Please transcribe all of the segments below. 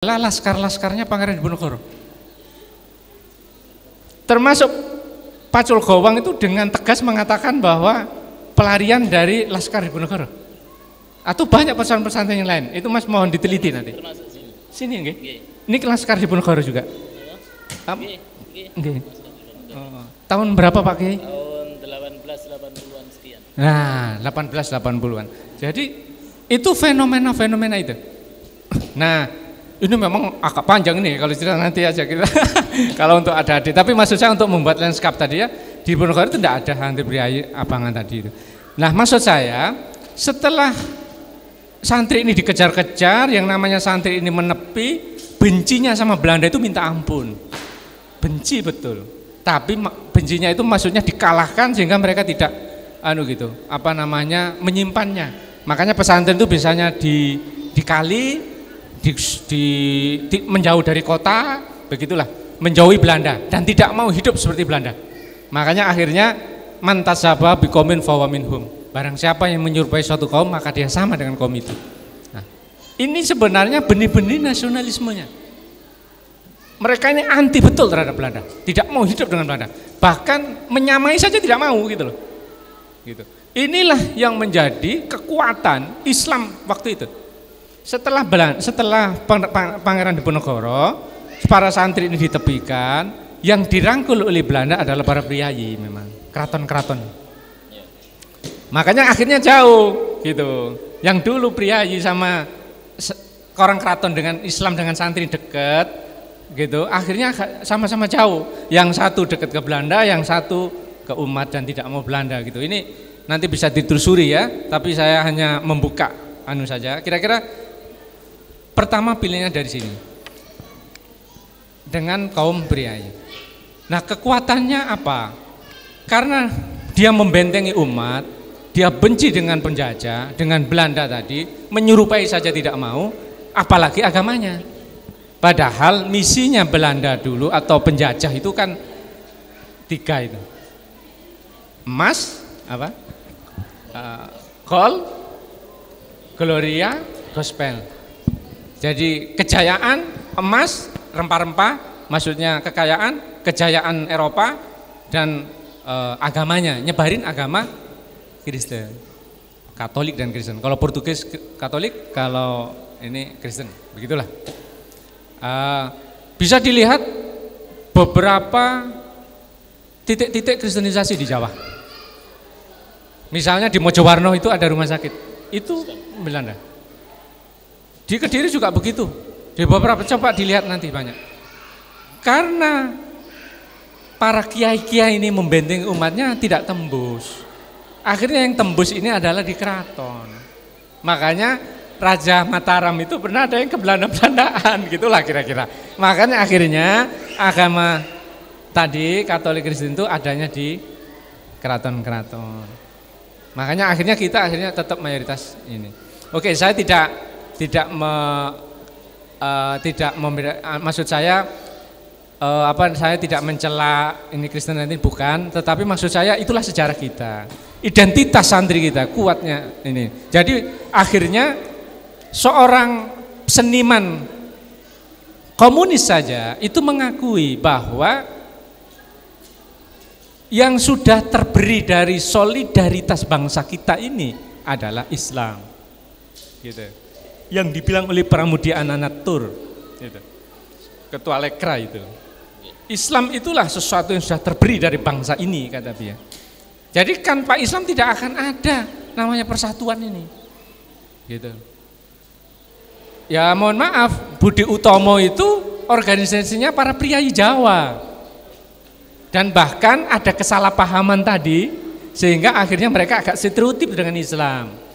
laskar-laskarnya Pangeran Diponegoro. Termasuk Pacul Gowang itu dengan tegas mengatakan bahwa pelarian dari Laskar Diponegoro. Atau banyak pesantren-pesantren yang lain. Itu Mas mohon diteliti nanti. Termasuk sini. Sini nggih. Ini Laskar Diponegoro juga. Nggih. Oh. Tahun berapa Pak Kiai? Tahun 1880-an sekian. Nah, 1880-an. Jadi itu fenomena-fenomena itu. Nah, ini memang agak panjang ini kalau cerita nanti aja kita. Kalau untuk adik-adik, tapi maksud saya untuk membuat landscape tadi ya, di Diponegoro itu tidak ada hantu priayi abangan tadi itu. Nah, maksud saya setelah santri ini dikejar-kejar, yang namanya santri ini menepi, bencinya sama Belanda itu minta ampun. Benci betul. Tapi bencinya itu maksudnya dikalahkan sehingga mereka tidak menyimpannya. Makanya pesantren itu biasanya dikali menjauh dari kota, begitulah, menjauhi Belanda dan tidak mau hidup seperti Belanda. Makanya akhirnya mantasaba biqaumin fahuwa minhum. Barang siapa yang menyerupai suatu kaum maka dia sama dengan kaum itu. Nah, ini sebenarnya benih-benih nasionalismenya. Mereka ini anti betul terhadap Belanda, tidak mau hidup dengan Belanda, bahkan menyamai saja tidak mau gitu loh. Gitu. Inilah yang menjadi kekuatan Islam waktu itu. Setelah Pangeran Diponegoro, para santri ini ditepikan, yang dirangkul oleh Belanda adalah para priayi, memang keraton-keraton. Makanya akhirnya jauh gitu. Yang dulu priayi sama orang keraton dengan Islam dengan santri dekat gitu, akhirnya sama-sama jauh. Yang satu dekat ke Belanda, yang satu ke umat dan tidak mau Belanda gitu. Ini nanti bisa ditelusuri ya, tapi saya hanya membuka saja. Kira-kira pertama pilihnya dari sini dengan kaum priayi. Nah, kekuatannya apa? Karena dia membentengi umat, dia benci dengan penjajah, dengan Belanda tadi, menyerupai saja tidak mau, apalagi agamanya. Padahal misinya Belanda dulu atau penjajah itu kan 3 itu. Emas, gold, gloria, gospel. Jadi kejayaan, emas, rempah-rempah, maksudnya kejayaan Eropa dan agamanya, nyebarin agama Kristen, Katolik dan Kristen. Kalau Portugis Katolik, kalau ini Kristen, begitulah. Bisa dilihat beberapa titik-titik kristenisasi di Jawa. Misalnya di Mojowarno itu ada rumah sakit, itu Belanda. Di Kediri juga begitu. Di beberapa, coba dilihat nanti banyak. Karena para kiai-kiai ini membentengi umatnya tidak tembus. Akhirnya yang tembus ini adalah di keraton. Makanya Raja Mataram itu pernah ada yang ke Belanda-Belandaan, gitulah kira-kira. Makanya akhirnya agama tadi Katolik Kristen itu adanya di keraton-keraton. Makanya akhirnya kita tetap mayoritas ini. Oke, saya maksud saya saya tidak mencela ini Kristen ini, bukan, tetapi maksud saya itulah sejarah kita, identitas santri kita kuatnya ini. Jadi akhirnya seorang seniman komunis saja itu mengakui bahwa yang sudah terberi dari solidaritas bangsa kita ini adalah Islam, gitu. Yang dibilang oleh Pramudia Ananatur, gitu. Ketua Lekra itu, Islam itulah sesuatu yang sudah terberi dari bangsa ini, kata dia. Jadi tanpa Islam tidak akan ada namanya persatuan ini, gitu. Ya mohon maaf, Budi Utomo itu organisasinya para priayi Jawa, dan bahkan ada kesalahpahaman tadi sehingga akhirnya mereka agak stereotip dengan Islam.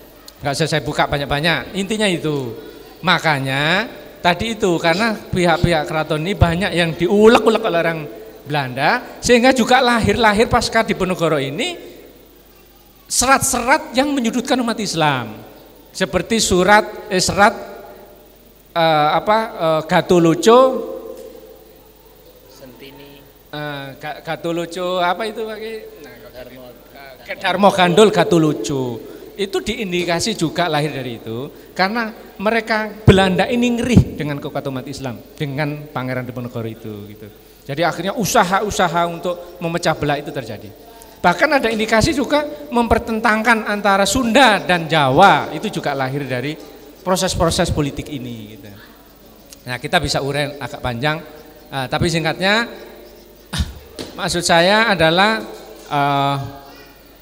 Nggak usah saya buka banyak-banyak, intinya itu. Makanya tadi itu karena pihak-pihak keraton ini banyak yang diulek-ulek oleh orang Belanda, sehingga juga lahir pasca Diponegoro ini serat-serat yang menyudutkan umat Islam, seperti serat Gatuluco Sentini, Gatuluco apa itu pakai Darmo Gandul Gatuluco. Itu diindikasi juga lahir dari itu karena mereka Belanda ini ngeri dengan kekuatan umat Islam dengan Pangeran Diponegoro itu gitu. Jadi akhirnya usaha-usaha untuk memecah belah itu terjadi. Bahkan ada indikasi juga mempertentangkan antara Sunda dan Jawa, itu juga lahir dari proses-proses politik ini gitu. Nah, kita bisa uraian agak panjang, tapi singkatnya maksud saya adalah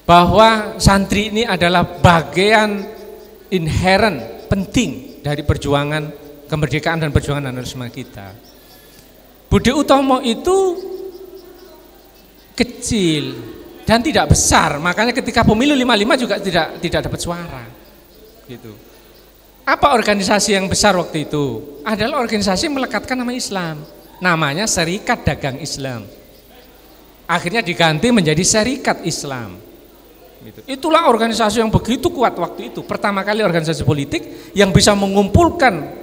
bahwa santri ini adalah bagian inherent penting dari perjuangan kemerdekaan dan perjuangan nasionalisme kita. Budi Utomo itu kecil dan tidak besar, makanya ketika pemilu 55 juga tidak dapat suara gitu. Apa organisasi yang besar waktu itu? Adalah organisasi yang melekatkan nama Islam, namanya Serikat Dagang Islam, akhirnya diganti menjadi Serikat Islam gitu. Itulah organisasi yang begitu kuat waktu itu, pertama kali organisasi politik yang bisa mengumpulkan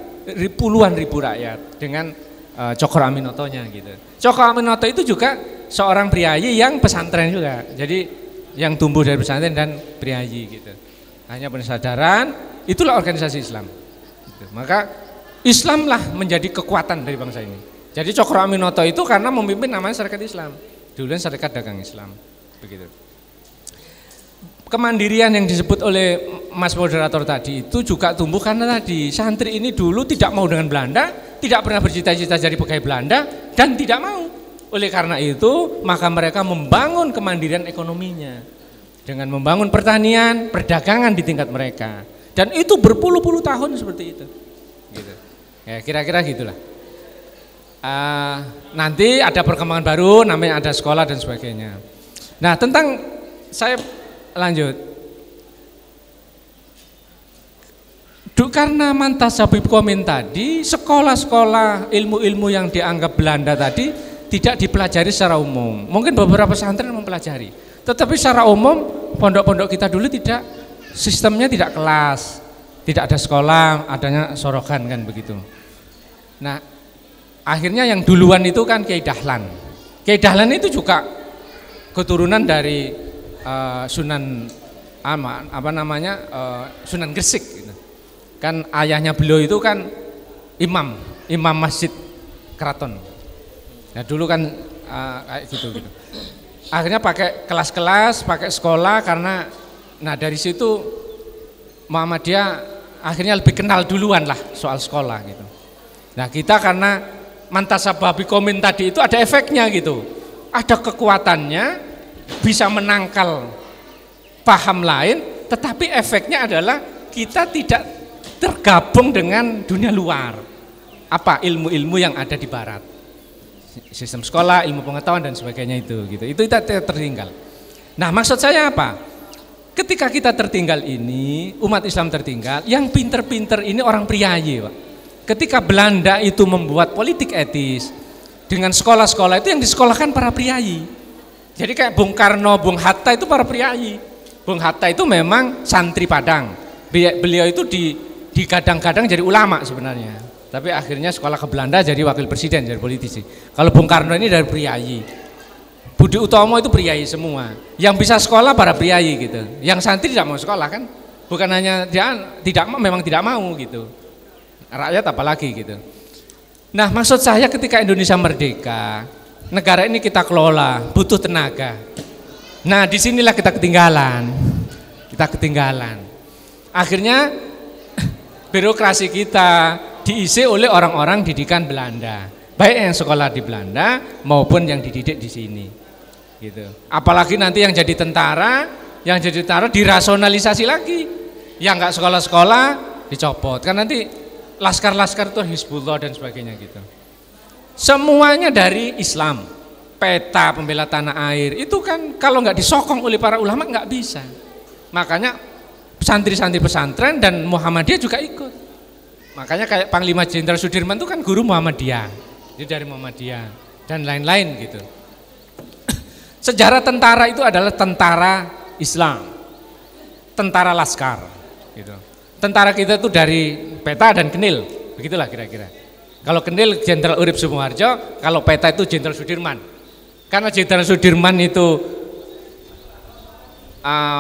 puluhan ribu rakyat dengan Cokro Aminotonya gitu. Cokro Aminoto itu juga seorang priayi yang pesantren juga, jadi yang tumbuh dari pesantren dan priayi gitu. Hanya persadaran, itulah organisasi Islam gitu. Maka Islamlah menjadi kekuatan dari bangsa ini. Jadi Cokro Aminoto itu karena memimpin namanya Serikat Islam, dulunya Serikat Dagang Islam begitu. Kemandirian yang disebut oleh Mas moderator tadi itu juga tumbuh karena tadi santri ini dulu tidak mau dengan Belanda, tidak pernah bercita-cita jadi pegawai Belanda dan tidak mau. Oleh karena itu maka mereka membangun kemandirian ekonominya dengan membangun pertanian, perdagangan di tingkat mereka, dan itu berpuluh-puluh tahun seperti itu gitu. Ya kira-kira gitulah. Nanti ada perkembangan baru namanya ada sekolah dan sebagainya. Nah, tentang saya lanjut. Karena Mantasabib Komen tadi, sekolah-sekolah ilmu-ilmu yang dianggap Belanda tadi tidak dipelajari secara umum. Mungkin beberapa pesantren mempelajari, tetapi secara umum pondok-pondok kita dulu tidak, sistemnya tidak kelas, tidak ada sekolah, adanya sorogan kan begitu. Nah, akhirnya yang duluan itu kan Kiai Dahlan. Kiai Dahlan itu juga keturunan dari Sunan Sunan Gresik gitu. Kan ayahnya beliau itu kan imam masjid keraton. Nah dulu kan kayak gitu. Akhirnya pakai kelas-kelas, pakai sekolah karena nah dari situ Muhammadiyah akhirnya lebih kenal duluan lah soal sekolah gitu. Nah kita karena Mantasabib Komen tadi itu ada efeknya gitu, ada kekuatannya, bisa menangkal paham lain, tetapi efeknya adalah kita tidak tergabung dengan dunia luar, apa ilmu-ilmu yang ada di barat, sistem sekolah, ilmu pengetahuan dan sebagainya itu gitu. Itu kita tertinggal. Nah, maksud saya apa? Ketika kita tertinggal ini, umat Islam tertinggal, yang pinter-pinter ini orang priayi, Pak. Ketika Belanda itu membuat politik etis dengan sekolah-sekolah itu yang disekolahkan para priayi. Jadi kayak Bung Karno, Bung Hatta itu para priayi. Bung Hatta itu memang santri Padang. Beliau itu digadang-gadang jadi ulama sebenarnya, tapi akhirnya sekolah ke Belanda jadi wakil presiden, jadi politisi. Kalau Bung Karno ini dari priayi, Budi Utomo itu priayi semua. Yang bisa sekolah para priayi gitu. Yang santri tidak mau sekolah kan, bukan hanya dia memang tidak mau gitu. Rakyat apalagi gitu. Nah maksud saya ketika Indonesia merdeka, negara ini kita kelola, butuh tenaga. Nah disinilah kita ketinggalan. Akhirnya birokrasi kita diisi oleh orang-orang didikan Belanda, baik yang sekolah di Belanda maupun yang dididik di sini, gitu. Apalagi nanti yang jadi tentara dirasionalisasi lagi, yang nggak sekolah-sekolah dicopot, kan nanti laskar-laskar itu Hizbullah dan sebagainya gitu. Semuanya dari Islam, peta pembela tanah air itu kan kalau nggak disokong oleh para ulama nggak bisa. Makanya santri-santri pesantren dan Muhammadiyah juga ikut. Makanya kayak Panglima Jenderal Sudirman itu kan guru Muhammadiyah, dia dari Muhammadiyah dan lain-lain gitu. Sejarah tentara itu adalah tentara Islam, tentara laskar gitu. Tentara kita itu dari peta dan kenil, begitulah kira-kira. Kalau kenil Jenderal Urip Sumoharjo, kalau peta itu Jenderal Sudirman. Karena Jenderal Sudirman itu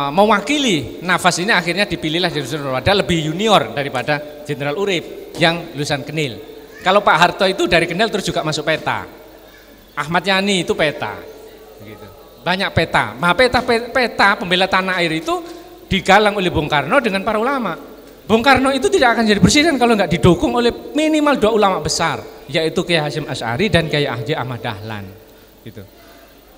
mewakili nafas ini akhirnya dipilihlah Jenderal Nurwada lebih junior daripada Jenderal Urip yang lulusan Kenil. Kalau Pak Harto itu dari Kenil terus juga masuk peta. Ahmad Yani itu peta. Gitu. Banyak peta. Nah, peta pembela tanah air itu digalang oleh Bung Karno dengan para ulama. Bung Karno itu tidak akan jadi presiden kalau nggak didukung oleh minimal 2 ulama besar, yaitu Kiai Hasyim Asy'ari dan Kiai Haji Ahmad Dahlan. Gitu.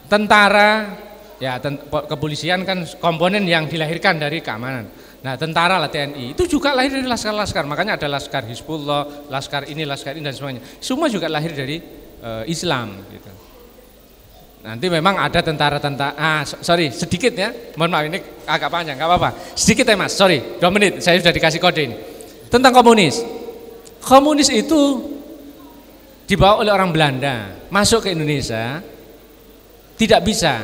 Tentara, ya kepolisian kan komponen yang dilahirkan dari keamanan. Nah, tentara lah TNI itu juga lahir dari laskar-laskar, makanya ada laskar Hizbullah, laskar ini dan semuanya. Semua juga lahir dari Islam. Gitu. Nanti memang ada tentara-tentara, sedikit ya, mohon maaf ini agak panjang, nggak apa-apa. Sedikit ya Mas, 2 menit, saya sudah dikasih kode ini. Tentang komunis. Komunis itu dibawa oleh orang Belanda, masuk ke Indonesia, tidak bisa.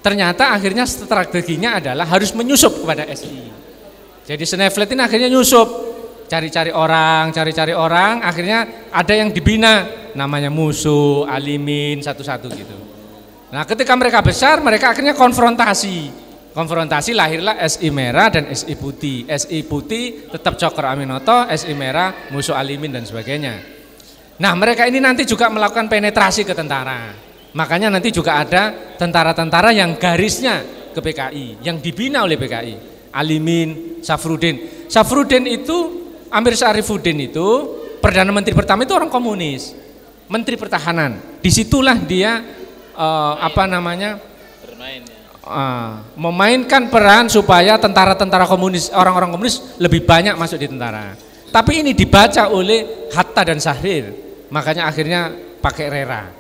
Ternyata akhirnya strateginya adalah harus menyusup kepada SI. Jadi Sneflet ini akhirnya nyusup, cari-cari orang, akhirnya ada yang dibina, namanya Musuh, Alimin, satu-satu gitu. Nah ketika mereka besar, mereka akhirnya konfrontasi lahirlah SI Merah dan SI Putih. SI Putih tetap Cokro Aminoto, SI Merah Musuh Alimin dan sebagainya. Nah mereka ini nanti juga melakukan penetrasi ke tentara. Makanya nanti juga ada tentara-tentara yang garisnya ke PKI, yang dibina oleh PKI. Alimin, Safrudin. Safrudin itu, Amir Syarifuddin itu, Perdana Menteri pertama itu orang komunis. Menteri Pertahanan. Disitulah dia bermain ya. Memainkan peran supaya tentara-tentara komunis, orang-orang komunis lebih banyak masuk di tentara. Tapi ini dibaca oleh Hatta dan Syahrir. Makanya akhirnya pakai Rera.